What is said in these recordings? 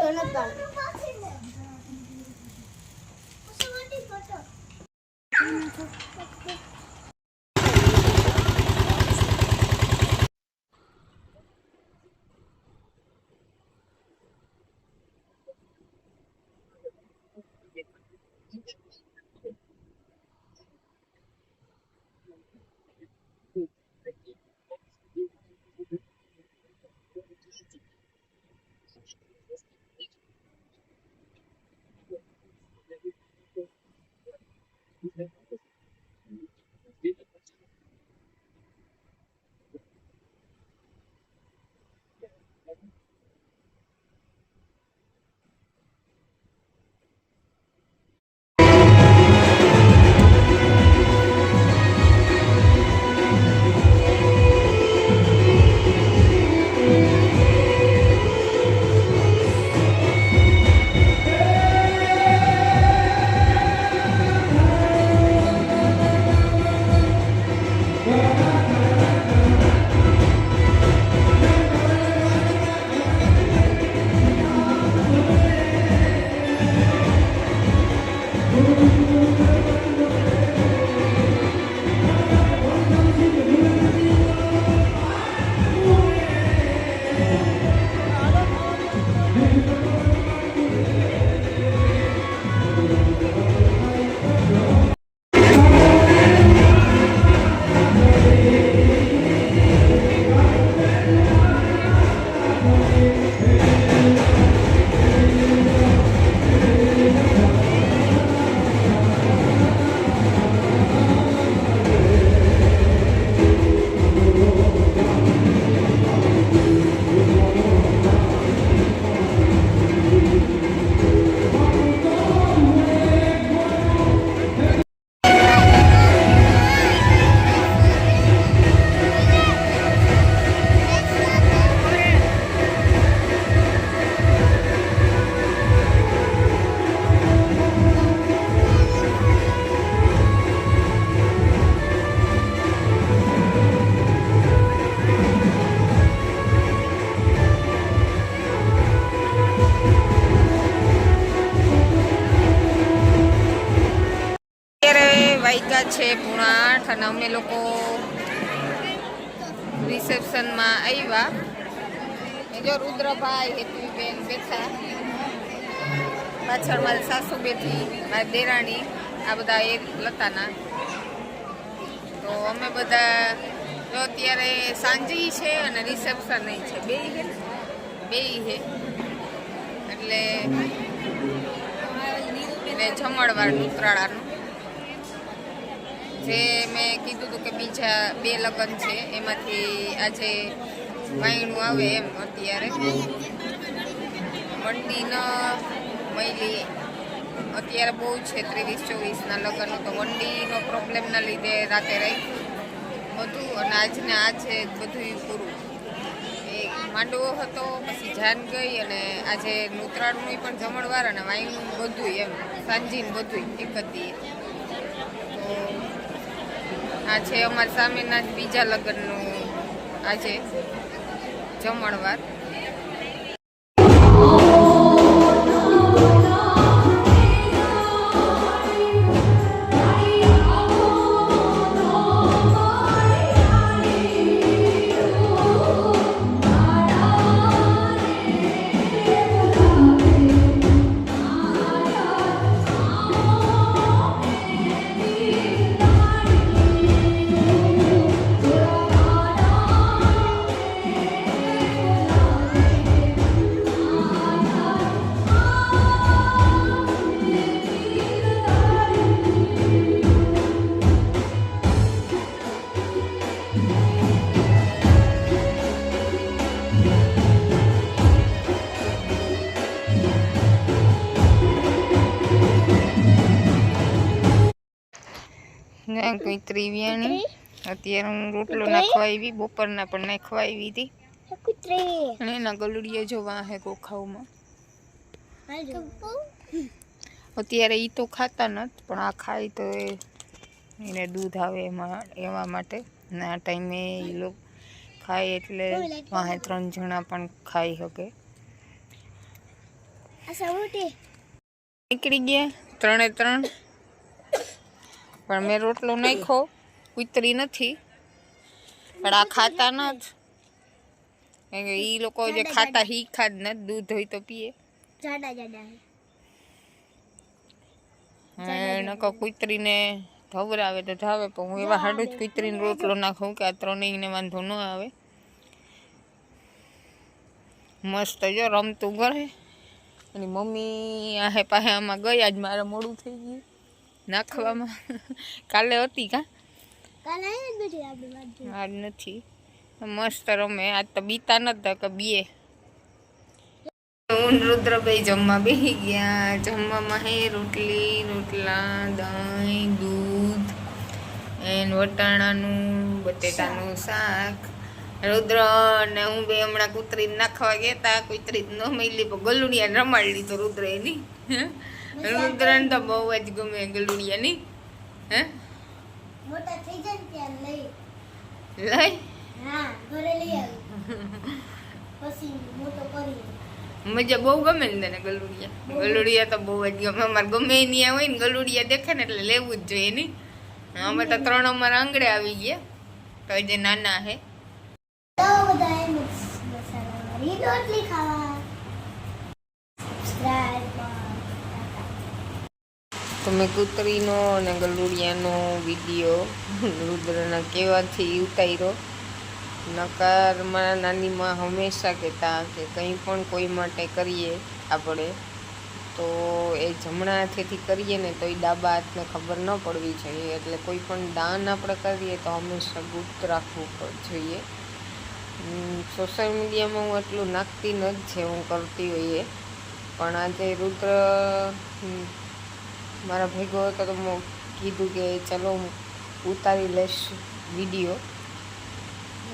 છે 7:30 અને અમે લોકો રિસેપ્શનમાં આવ્યા. જો રુદ્રભાઈ હેતવીબેન બેઠા, પાછળ મારી સાસુ બેઠી, મારી દેરાણી, આ બધા એ લતાના. તો અમે બધા જો અત્યારે સાંજી છે અને રિસેપ્શન છે, બે છે એટલે જમણવાર ઉત્તરાળાનું. જે મેં કીધું હતું કે બીજા 2 લગ્ન છે, એમાંથી આજે વાયણું આવે એમ. અત્યારે મંડી ન મળી, અત્યારે બહુ છે 23-24ના લગ્ન, તો મંડીનો પ્રોબ્લેમના લીધે રાતે રહી બધું. અને આજે બધું પૂરું. એક માંડવો હતો, પછી જાન ગઈ, અને આજે ઉત્તરાયણનું પણ જમણવાર અને વાયણું બધું એમ, સાંજીને બધું એક જ દીએ. તો આ છે અમારા સામેના જ બીજા લગ્નનું આજે જમણવાર. કોઈ ત્રિવ્યાણી અત્યારે હું રોટલો નાખવા આવી, બપોરના પણ નાખવા આવી હતી. અને એના ગલુડિયા જોવા હે ગોખાવમાં. અત્યારે ઈ તો ખાતા નથી, પણ આ ખાય તો એને દૂધ આવે એવા માટે. અને આ ટાઈમે એ લોકો ખાય એટલે વાહે 3 જણા પણ ખાઈ શકે. નીકળી ગયા 3 એ 3, પણ મેં રોટલો નાખ્યો, કૂતરી નથી, પણ આ ખાતા નથી. એ લોકો જે ખાતા હીખા જ નથી, દૂધ હોય તો પીએ. નકો કૂતરીને ધવરાવે તો ધાવે, પણ હું એવા હાડું જ કૂતરીને રોટલો નાખું કે આ 3 ને વાંધો ન આવે. મસ્ત જો રમતું ઘરે. એની મમ્મી આહે પાસે આમાં ગયા જ, મારે મોડું થઈ ગયું નાખવામાં. કાલે હતી કા, આજ નથી. મસ્ત રમે. આજ તો બીતા નતા કે બીએ. હું રુદ્રભાઈ જમવા બેસી ગયા. જમવામાં હે રોટલા, દહીં, દૂધ, વટાણાનું બટેટાનું શાક. રુદ્ર ને હું બે હમણાં કૂતરીને નાખવા ગયા તા. કૂતરી ન મળી, પણ ગલુડિયા રમાડી લીધો રુદ્ર એની. રુદ્રને તો બહુ જ ગમે ગલુડિયાની. હે મોટા થઈ જાય ત્યાં લઈ હા ઘરે લઈ આવી પછી મોટો કરી. મજા બહુ ગમે ને તને ગલુડિયા. ગલુડિયા તો બહુ જ ગમે. અમારે ગમે નહીં હોય ને ગલુડિયા દેખે ને એટલે લેવું જ જોઈએ નહીં. અમે તો 3 અમારા આંગળે આવી ગયા, તો જે નાના હે. તમે કૂતરીનો અને ગલુડિયાનો વિડીયો રુદ્રના કહેવાથી ઉતાર્યો. નકાર મારા નાનીમાં હંમેશા કહેતા કે કંઈ પણ કોઈ માટે કરીએ આપણે તો એ જમણા હાથેથી કરીએ ને તો એ ડાબા હાથને ખબર ન પડવી જોઈએ. એટલે કોઈ પણ દાન આપણે કરીએ તો હંમેશા ગુપ્ત રાખવું જોઈએ. સોશિયલ મીડિયામાં હું એટલું નાખતી ન જ છે, હું કરતી હોઈએ. પણ આજે રુદ્ર મારા ભેગો હતો તો મેં કીધું કે ચલો હું ઉતારી લઈશ વિડીયો.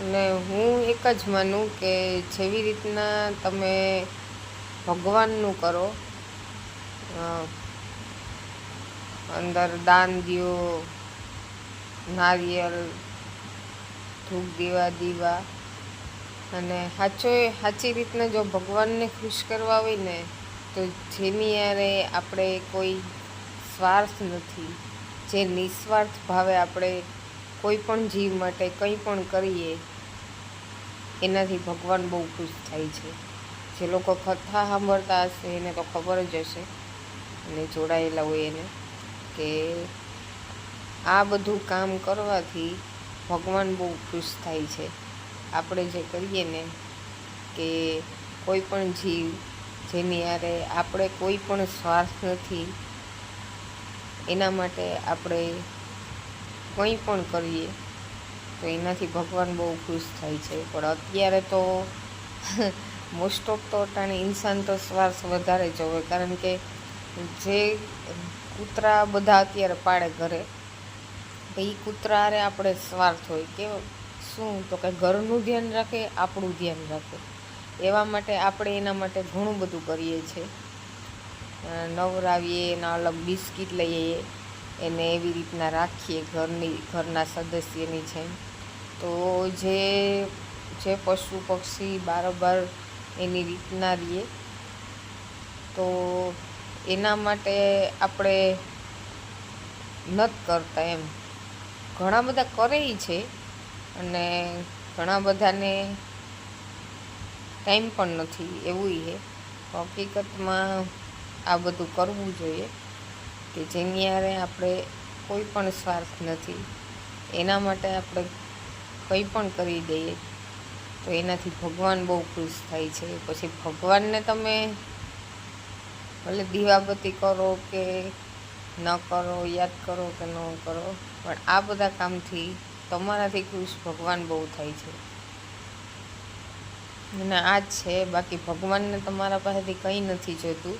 અને હું એક જ માનું કે જેવી રીતના તમે ભગવાનનું કરો, અંદર દાન દ્યો, નારિયેળ, ધૂપ દીવા, અને સાચી રીતના જો ભગવાનને ખુશ કરવા હોય ને તો જેની યારે આપણે કોઈ સ્વાર્થ નથી, જે નિસ્વાર્થ ભાવે આપણે કોઈ પણ જીવ માટે કંઈ પણ કરીએ એનાથી ભગવાન બહુ ખુશ થાય છે. જે લોકો કથા સાંભળતા હશે એને તો ખબર જ હશે, અને જોડાયેલા હોય એને, કે આ બધું કામ કરવાથી ભગવાન બહુ ખુશ થાય છે. આપણે જે કરીએ ને કે કોઈ પણ જીવ જેની યારે આપણે કોઈ પણ સ્વાર્થ નથી, એના માટે આપણે કંઈ પણ કરીએ તો એનાથી ભગવાન બહુ ખુશ થાય છે. પણ અત્યારે તો મોસ્ટ ઓફ તો અટાણે ઇન્સાન તો સ્વાર્થ વધારે જોવે. કારણ કે જે કૂતરા બધા અત્યારે પાડે ઘરે, તો એ કૂતરા હારે આપણે સ્વાર્થ હોય કે શું, તો કે ઘરનું ધ્યાન રાખે, આપણું ધ્યાન રાખે. એવા માટે આપણે એના માટે ઘણું બધું કરીએ છીએ. નવરાવીએ, એના અલગ બિસ્કિટ લઈએ, એને એવી રીતના રાખીએ ઘરના સદસ્યની જેમ. તો જે પશુ પક્ષી બારોબાર એની રીતના રહીએ, તો એના માટે આપણે નથી કરતા એમ. ઘણા બધા કરે છે, અને ઘણા બધાને ટાઈમ પણ નથી, એવું છે. હકીકતમાં આ બધું કરવું જોઈએ કે જેની યારે આપણે કોઈ પણ સ્વાર્થ નથી, એના માટે આપણે કંઈ પણ કરી દઈએ તો એનાથી ભગવાન બહુ ખુશ થાય છે. પછી ભગવાનને તમે ભલે દીવાબત્તી કરો કે ન કરો, યાદ કરો કે ન કરો, પણ આ બધા કામથી તમારાથી ખુશ ભગવાન બહુ થાય છે. અને આ જ છે. બાકી ભગવાનને તમારા પાસેથી કંઈ નથી જોતું,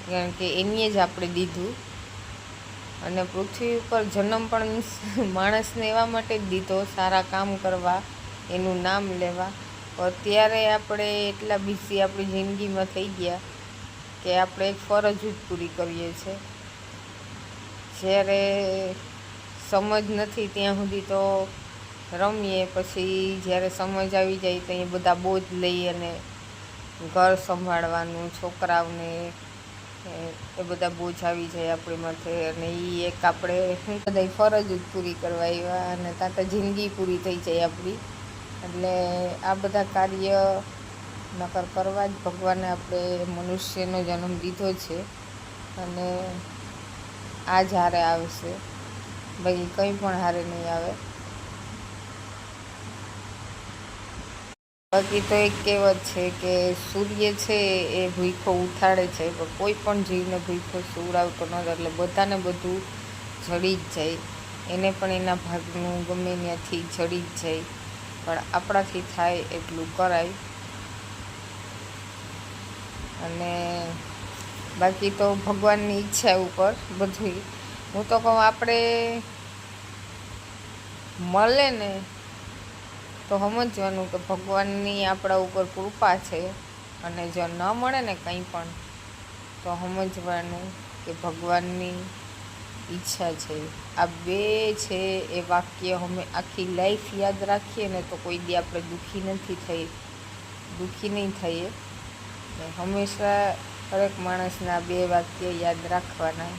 કારણ કે એની જ આપણે દીધું. અને પૃથ્વી ઉપર જન્મ પણ માણસને એવા માટે જ દીધો, સારા કામ કરવા, એનું નામ લેવા. અત્યારે આપણે એટલા બિઝી આપણી જિંદગીમાં થઈ ગયા કે આપણે એક ફરજ જ પૂરી કરીએ છીએ. જ્યારે સમજ નથી ત્યાં સુધી તો રમીએ, પછી જ્યારે સમજ આવી જાય તો એ બધા બોજ લઈ અને ઘર સંભાળવાનું, છોકરાઓને એ બધા બોજ આવી જાય આપણી માથે, અને એ એક આપણે બધા ફરજ જ પૂરી કરવા આવ્યા, અને ત્યાં તો જિંદગી પૂરી થઈ જાય આપણી. એટલે આ બધા કાર્ય નકર કરવા જ ભગવાને આપણે મનુષ્યનો જન્મ દીધો છે, અને આ જ હારે આવશે, બાકી કંઈ પણ હારે નહીં આવે. બાકી તો એક કહેવત છે કે સૂર્ય છે એ ભૂખો ઉઠાડે છે, પણ કોઈ પણ જીવને ભૂખો સુવડાવતો નથી, એટલે બધાને બધું જડી જ જાય. એને પણ એના ભાગનું ગમે ત્યાંથી જડી જ જાય, પણ આપણાથી થાય એટલું કરાય. અને બાકી તો ભગવાનની ઈચ્છા ઉપર બધું. હું તો કહું આપણે મળે ને તો સમજવાનું કે ભગવાનની આપણા ઉપર કૃપા છે, અને જો ન મળે ને કંઈ પણ તો સમજવાનું કે ભગવાનની ઈચ્છા છે. આ બે છે એ વાક્ય અમે આખી લાઈફ યાદ રાખીએ ને તો કોઈ દી આપણે દુઃખી નહીં થઈએ. હંમેશા દરેક માણસના બે વાક્ય યાદ રાખવાના.